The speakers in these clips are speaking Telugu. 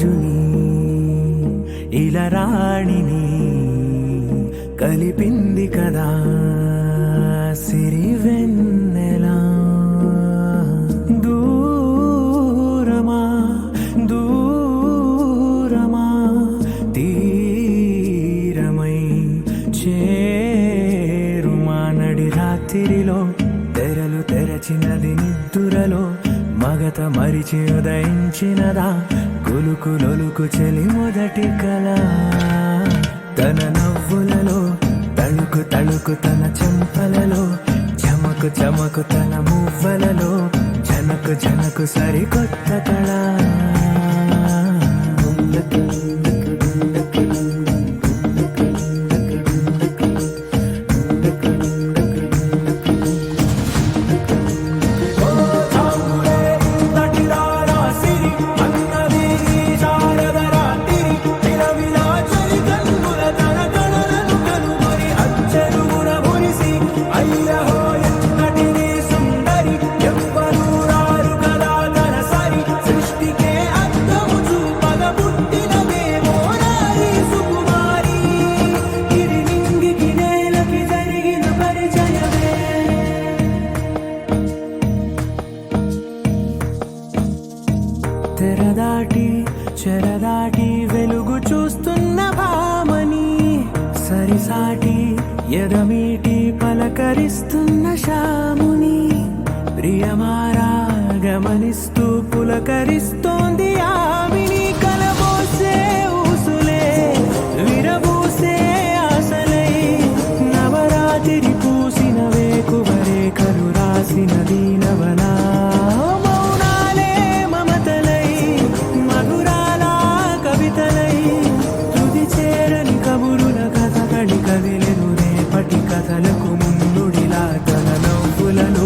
రాజుని ఇలా రాణిని కలిపింది కదా సిరివెన్నెలా. దూరమా దూరమా తీరమై చేరుమా నడి రాత్రిలో తెరలు తెరచినది నిద్దురలో మగత మరిచి ఉదయించినదా కులుకులొలుకు చెలి మొదటి కళ. తన నవ్వులలో తళుకు తళుకు తన చెంపలలో చమకు చమకు తన మువ్వలలో జనకు జనకు సరికొత్త కళ. తెరదాటి చెరదాటి వెలుగు చూస్తున్న భామని సరిసాటి ఎదమీటి పలకరిస్తున్న శాముని ప్రియమారా గమనిస్తూ పులకరిస్తోంది ఆవిని. కలబోసే ఊసులే విరబూసే ఆశలై నవరాత్రి పూసిన వేకువరే కలు రాసిన దీనవనా. కథలకు ముందుడిలా తన నవ్వులలో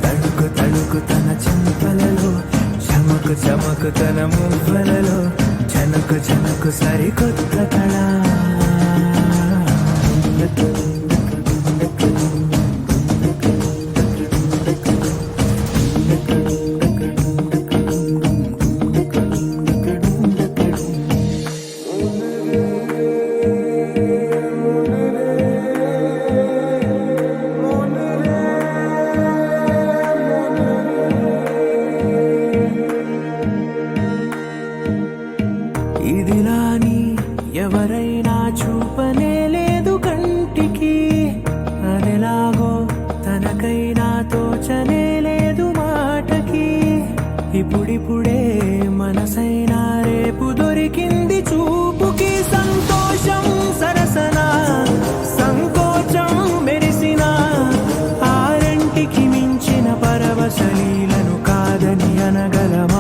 తడుకు తడుకు తన చెంపలలో చమకు చమకు తన మువ్వలలో జనకు జనకు సరికొత్త కళ. ఇదిలాని ఎవరైనా చూపనే లేదు కంటికి అదెలాగో తనకైనా తోచనే లేదు మాటకి. ఇప్పుడిప్పుడే మనసైనా రేపు దొరికింది చూపుకి. సంతోషం సరసన సంకోచం మెరిసిన ఆరంటికి మించిన పరవశలీలను కాదని అనగలమా.